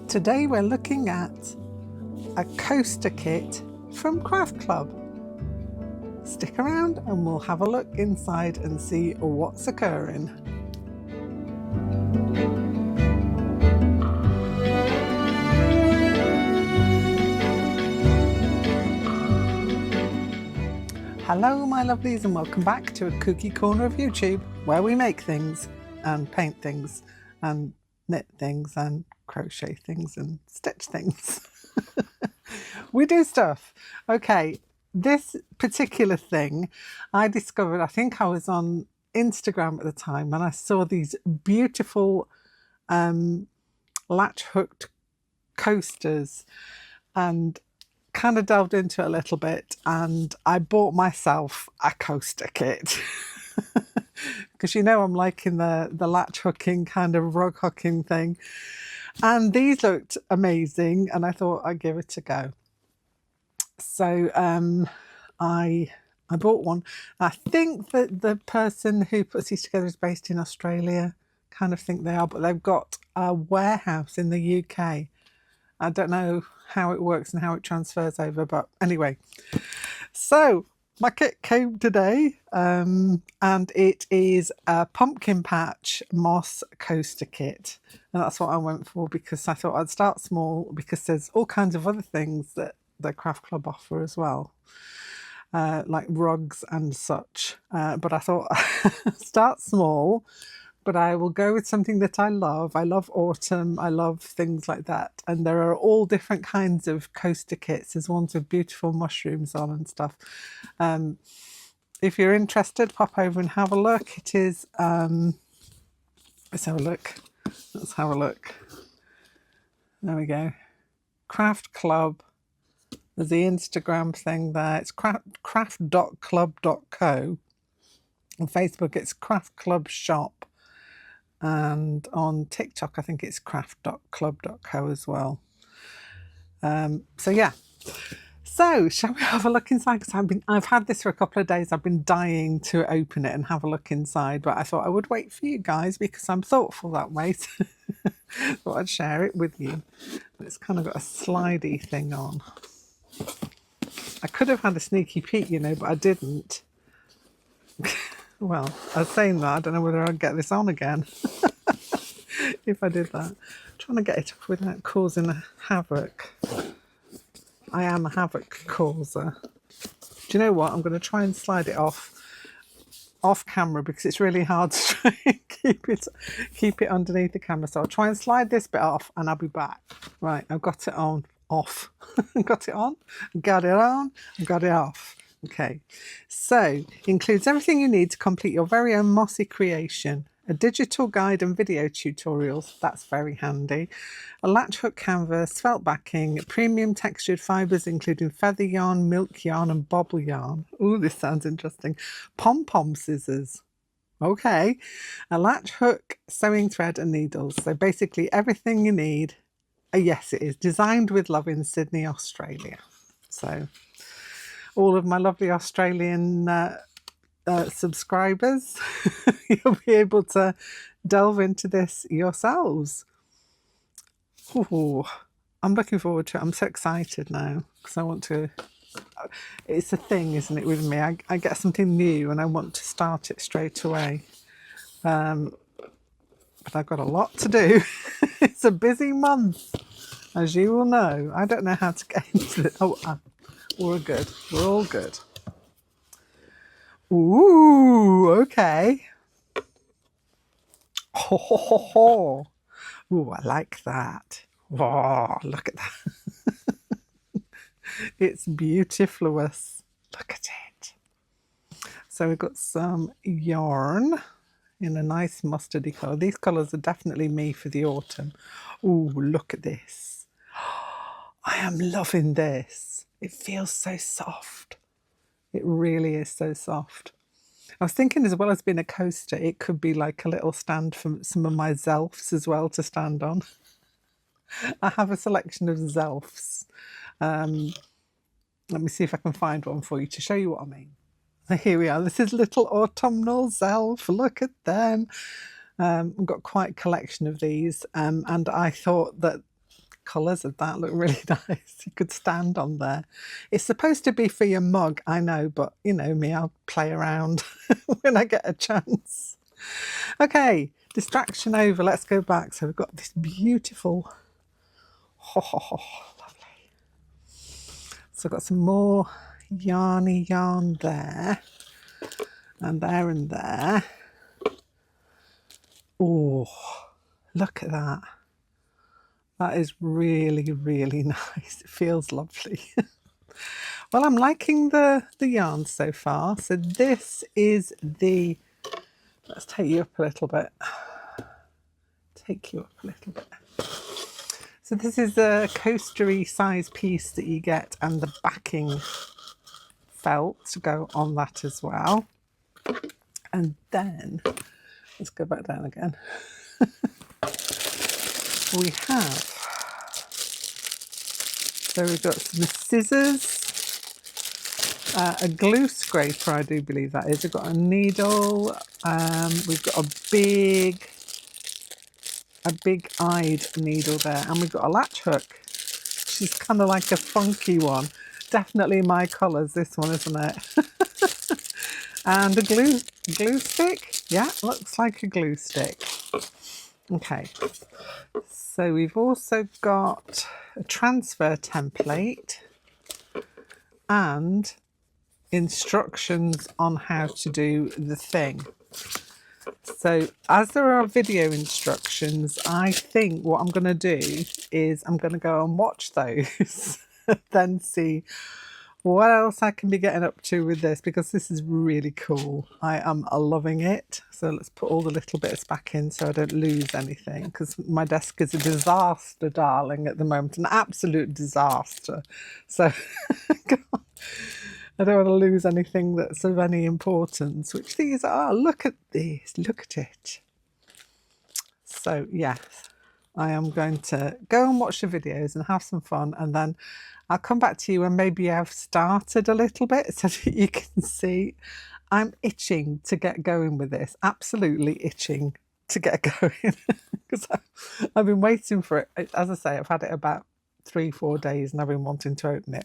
Today we're looking at a coaster kit from Craft Club. Stick around and we'll have a look inside and see what's occurring. Hello my lovelies, and welcome back to a kooky corner of YouTube where we make things and paint things and knit things and crochet things and stitch things. We do stuff. Okay, this particular thing I discovered, I think I was on Instagram at the time, and I saw these beautiful latch hooked coasters and kind of delved into it a little bit, and I bought myself a coaster kit. Because you know I'm liking the latch hooking, kind of rug hooking thing. And these looked amazing and I thought I'd give it a go. So I bought one. I think that the person who puts these together is based in Australia. Kind of think they are, but they've got a warehouse in the UK. I don't know how it works and how it transfers over, but anyway. So my kit came today, and it is a pumpkin patch moss coaster kit. And that's what I went for, because I thought I'd start small, because there's all kinds of other things that the Craft Club offer as well, like rugs and such. But I thought start small, but I will go with something that I love. I love autumn. I love things like that. And there are all different kinds of coaster kits. There's ones with beautiful mushrooms on and stuff. If you're interested, pop over and have a look. It is, let's have a look. Let's have a look. There we go. Craft Club. There's the Instagram thing there. It's craft.club.co. On Facebook, it's Craft Club Shop. And on TikTok, I think it's craft.club.co as well. So yeah. So shall we have a look inside? Because I've had this for a couple of days. I've been dying to open it and have a look inside, but I thought I would wait for you guys because I'm thoughtful that way. So thought I'd share it with you. But it's kind of got a slidey thing on. I could have had a sneaky peek, you know, but I didn't. Well, I was saying that, I don't know whether I'd get this on again if I did that. I'm trying to get it off without causing a havoc. I am a havoc causer. Do you know what? I'm going to try and slide it off camera because it's really hard to try and keep it underneath the camera. So I'll try and slide this bit off and I'll be back. Right, I've got it on, off. Got it on, got it on, got it off. Okay, so includes everything you need to complete your very own mossy creation. A digital guide and video tutorials, that's very handy. A latch hook canvas, felt backing, premium textured fibres including feather yarn, milk yarn and bobble yarn. Ooh, this sounds interesting. Pom-pom scissors. Okay, a latch hook, sewing thread and needles. So basically everything you need. Yes, it is designed with love in Sydney, Australia. So all of my lovely Australian subscribers, you'll be able to delve into this yourselves. Ooh, I'm looking forward to it. I'm so excited now because I want to. It's a thing, isn't it, with me? I get something new and I want to start it straight away. But I've got a lot to do. It's a busy month, as you will know. I don't know how to get into it. Oh, we're good. We're all good. Ooh, okay. Ho, ho, ho, ho. Ooh, I like that. Oh, look at that. It's beautifulous. Look at it. So we've got some yarn in a nice mustardy colour. These colours are definitely me for the autumn. Ooh, look at this. I am loving this. It feels so soft. It really is so soft. I was thinking, as well as being a coaster, it could be like a little stand for some of my zelfs as well to stand on. I have a selection of zelfs. Let me see if I can find one for you to show you what I mean. So here we are. This is little autumnal zelf. Look at them. I've got quite a collection of these, and I thought that colours of that look really nice. You could stand on there. It's supposed to be for your mug, I know, but you know me, I'll play around when I get a chance. Okay, distraction over. Let's go back. So we've got this beautiful, lovely. So I've got some more yarny yarn there, and there and there. Oh, look at that. That is really, really nice. It feels lovely. Well, I'm liking the yarn so far. So this is the, let's take you up a little bit. Take you up a little bit. So this is a coastery size piece that you get, and the backing felt to go on that as well. And then, let's go back down again. We have, so we've got some scissors, a glue scraper, I do believe that is. We've got a needle, we've got a big-eyed needle there, and we've got a latch hook. She's kind of like a funky one. Definitely my colours, this one, isn't it? And a glue stick. Yeah, looks like a glue stick. Okay. So we've also got a transfer template and instructions on how to do the thing. So as there are video instructions, I think what I'm going to do is I'm going to go and watch those, then see what else I can be getting up to with this, because this is really cool. I am loving it. So let's put all the little bits back in so I don't lose anything, because my desk is a disaster, darling, at the moment, an absolute disaster. So I don't want to lose anything that's of any importance, which these are. Look at this, look at it. So yes, I am going to go and watch the videos and have some fun, and then I'll come back to you and maybe I've started a little bit so that you can see. I'm itching to get going with this, absolutely itching to get going, because I've been waiting for it. As I say, I've had it about 3-4 days and I've been wanting to open it.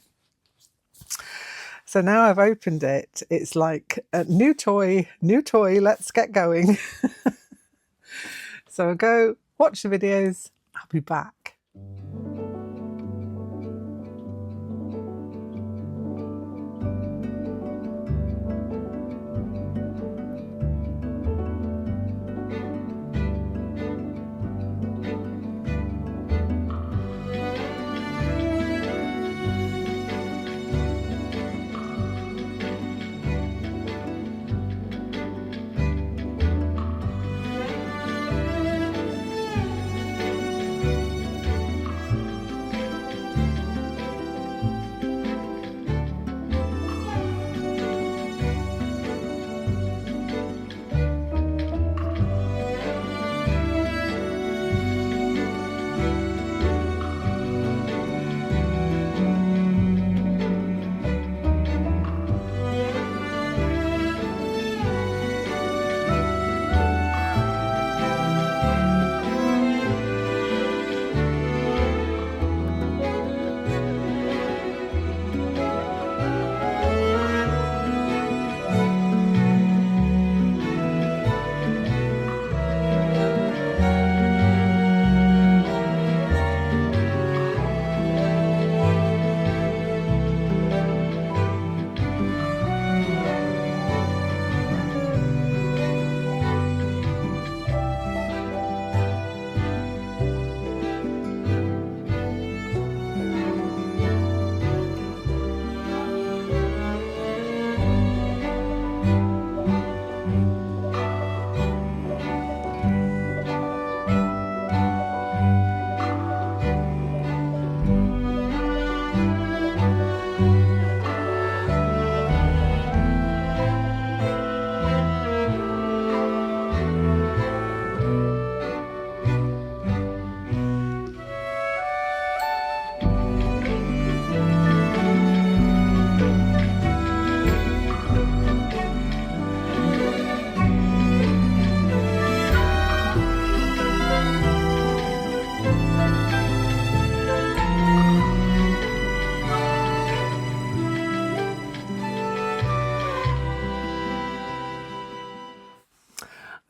So now I've opened it, it's like a new toy, let's get going. So I'll go watch the videos, I'll be back.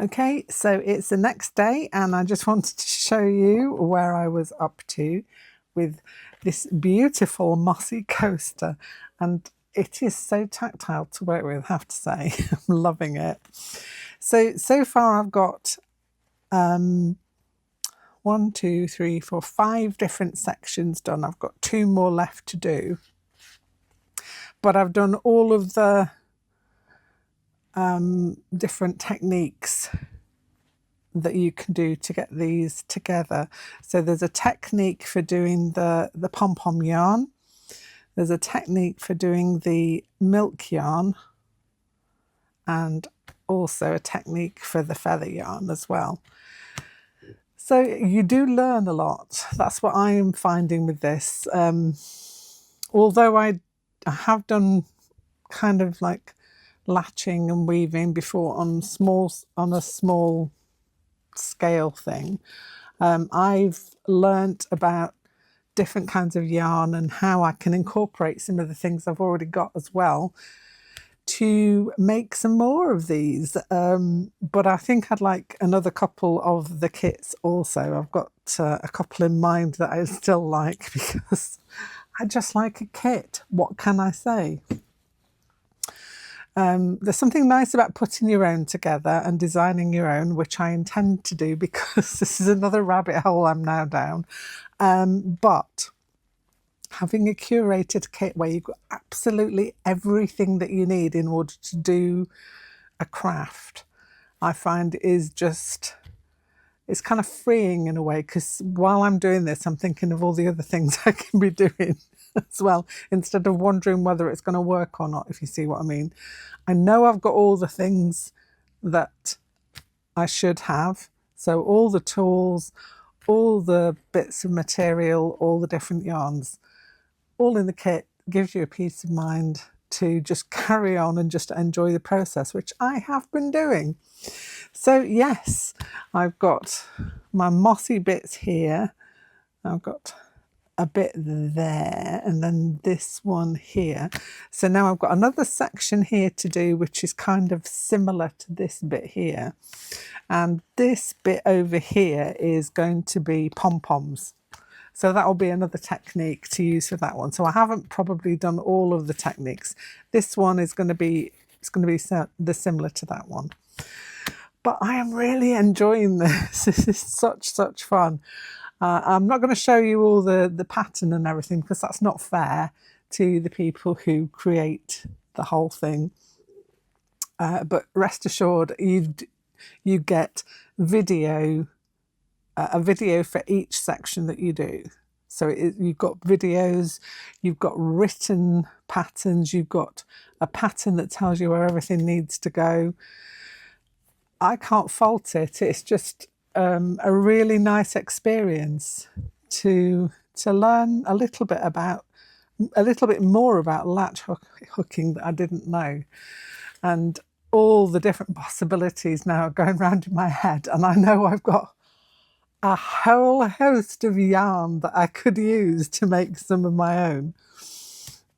Okay, so it's the next day and I just wanted to show you where I was up to with this beautiful mossy coaster, and it is so tactile to work with, I have to say. I'm loving it. So far I've got 1, 2, 3, 4, 5 different sections done. I've got 2 more left to do, but I've done all of the different techniques that you can do to get these together. So there's a technique for doing the pom-pom yarn. There's a technique for doing the milk yarn, and also a technique for the feather yarn as well. So you do learn a lot. That's what I am finding with this. Although I have done kind of like latching and weaving before on a small scale thing, I've learnt about different kinds of yarn and how I can incorporate some of the things I've already got as well to make some more of these. But I think I'd like another couple of the kits also. I've got a couple in mind that I still like because I just like a kit. What can I say? There's something nice about putting your own together and designing your own, which I intend to do because this is another rabbit hole I'm now down. But having a curated kit where you've got absolutely everything that you need in order to do a craft, I find is just, it's kind of freeing in a way, because while I'm doing this, I'm thinking of all the other things I can be doing as well, instead of wondering whether it's going to work or not, if you see what I mean. I know I've got all the things that I should have. So all the tools, all the bits of material, all the different yarns, all in the kit gives you a peace of mind to just carry on and just enjoy the process, which I have been doing. So yes, I've got my mossy bits here. I've got a bit there, and then this one here. So now I've got another section here to do, which is kind of similar to this bit here. And this bit over here is going to be pom-poms. So that will be another technique to use for that one. So I haven't probably done all of the techniques. This one is going to be, similar to that one. But I am really enjoying this. This is such fun. I'm not going to show you all the pattern and everything because that's not fair to the people who create the whole thing. But rest assured, you get video, a video for each section that you do. So you've got videos, you've got written patterns, you've got a pattern that tells you where everything needs to go. I can't fault it. It's just a really nice experience to learn a little bit more about latch hooking that I didn't know, and all the different possibilities now are going round in my head, and I know I've got a whole host of yarn that I could use to make some of my own.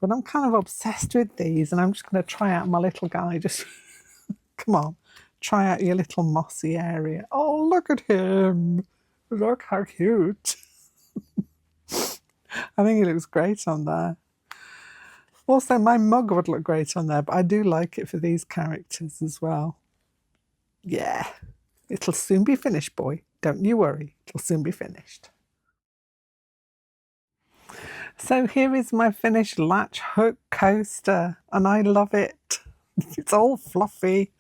But I'm kind of obsessed with these, and I'm just going to try out my little guy. Just come on. Try out your little mossy area. Oh, look at him. Look how cute. I think he looks great on there. Also, my mug would look great on there, but I do like it for these characters as well. Yeah, it'll soon be finished, boy. Don't you worry, it'll soon be finished. So here is my finished latch hook coaster, and I love it. It's all fluffy.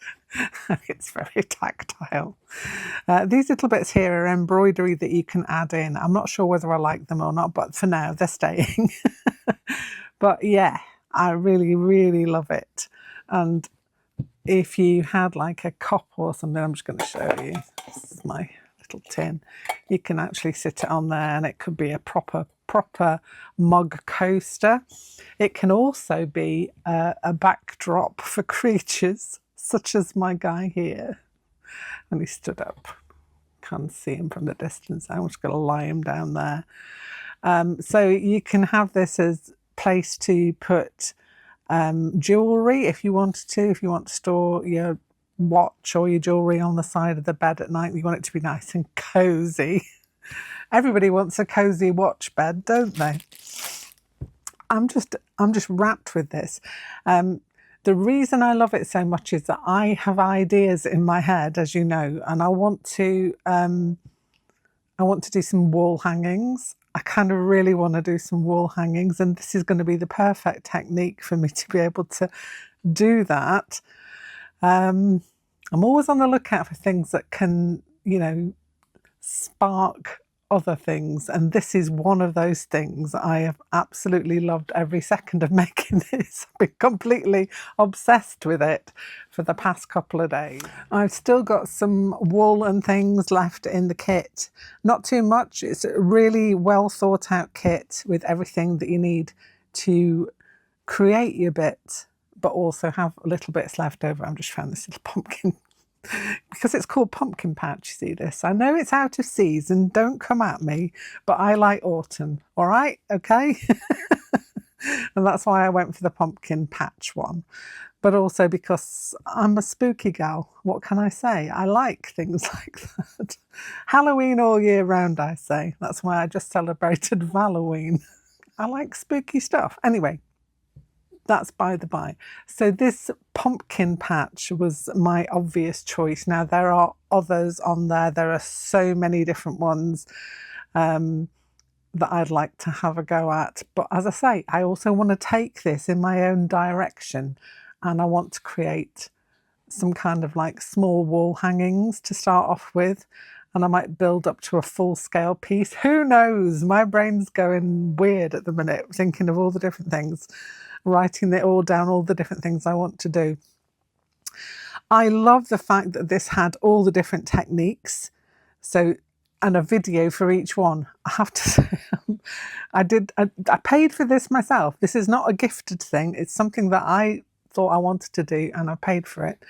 It's very tactile. These little bits here are embroidery that you can add in. I'm not sure whether I like them or not, but for now they're staying. But yeah, I really love it. And if you had like a cup or something, I'm just going to show you. This is my little tin. You can actually sit it on there, and it could be a proper mug coaster. It can also be a backdrop for creatures such as my guy here. And he stood up. Can't see him from the distance. I'm just going to lie him down there. So you can have this as a place to put jewellery if you wanted to. If you want to store your watch or your jewellery on the side of the bed at night. You want it to be nice and cosy. Everybody wants a cosy watch bed, don't they? I'm just wrapped with this. The reason I love it so much is that I have ideas in my head, as you know, and I want to do some wall hangings. I kind of really want to do some wall hangings, and this is going to be the perfect technique for me to be able to do that. I'm always on the lookout for things that can, you know, spark other things, and this is one of those things. I have absolutely loved every second of making this. I've been completely obsessed with it for the past couple of days. I've still got some wool and things left in the kit. Not too much. It's a really well thought out kit with everything that you need to create your bit, but also have little bits left over. I've just found this little pumpkin because it's called pumpkin patch. See this? I know it's out of season, don't come at me, but I like autumn, all right? Okay? And that's why I went for the pumpkin patch one. But also because I'm a spooky gal. What can I say? I like things like that. Halloween all year round, I say. That's why I just celebrated Halloween. I like spooky stuff. Anyway, that's by the by. So this pumpkin patch was my obvious choice. Now there are others on there. There are so many different ones that I'd like to have a go at. But as I say, I also want to take this in my own direction, and I want to create some kind of like small wall hangings to start off with. And I might build up to a full-scale piece. Who knows? My brain's going weird at the minute, thinking of all the different things, writing it all down, all the different things I want to do. I love the fact that this had all the different techniques, and a video for each one. I have to say, I paid for this myself. This is not a gifted thing. It's something that I thought I wanted to do, and I paid for it.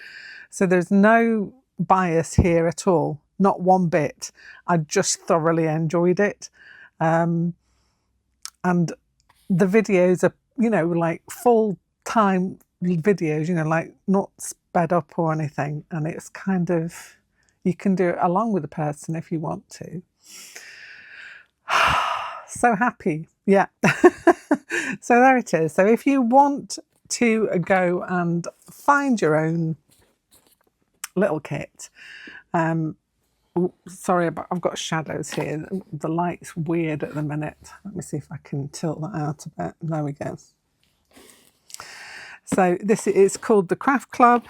So there's no bias here at all, not one bit. I just thoroughly enjoyed it. And the videos are, you know, like full-time videos, you know, like not sped up or anything. And it's kind of, you can do it along with the person if you want to. So happy. Yeah. So there it is. So if you want to go and find your own little kit, sorry, I've got shadows here. The light's weird at the minute. Let me see if I can tilt that out a bit. There we go. So this is called the Craft Club,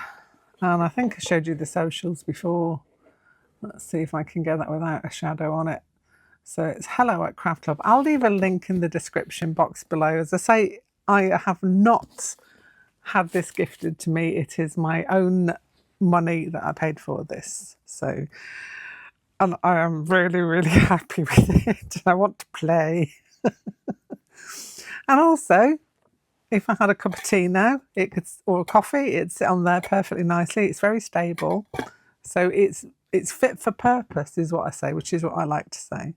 and I think I showed you the socials before. Let's see if I can get that without a shadow on it. So it's hello@Craft Club. I'll leave a link in the description box below. As I say, I have not had this gifted to me. It is my own money that I paid for this. So, and I am really, really happy with it. I want to play. And also, if I had a cup of tea now, or a coffee, it'd sit on there perfectly nicely. It's very stable. So it's fit for purpose, is what I say, which is what I like to say.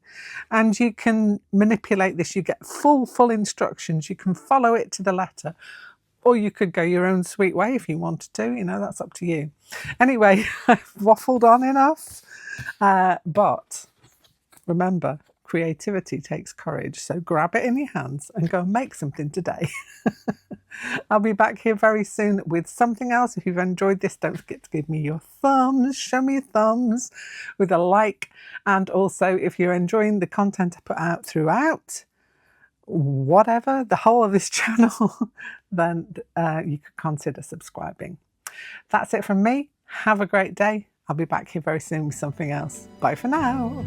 And you can manipulate this. You get full instructions. You can follow it to the letter. Or you could go your own sweet way if you wanted to, you know, that's up to you. Anyway, I've waffled on enough. But remember, creativity takes courage. So grab it in your hands and go and make something today. I'll be back here very soon with something else. If you've enjoyed this, don't forget to give me your thumbs. Show me your thumbs with a like. And also, if you're enjoying the content I put out throughout, whatever, the whole of this channel, then you could consider subscribing. That's it from me. Have a great day. I'll be back here very soon with something else. Bye for now.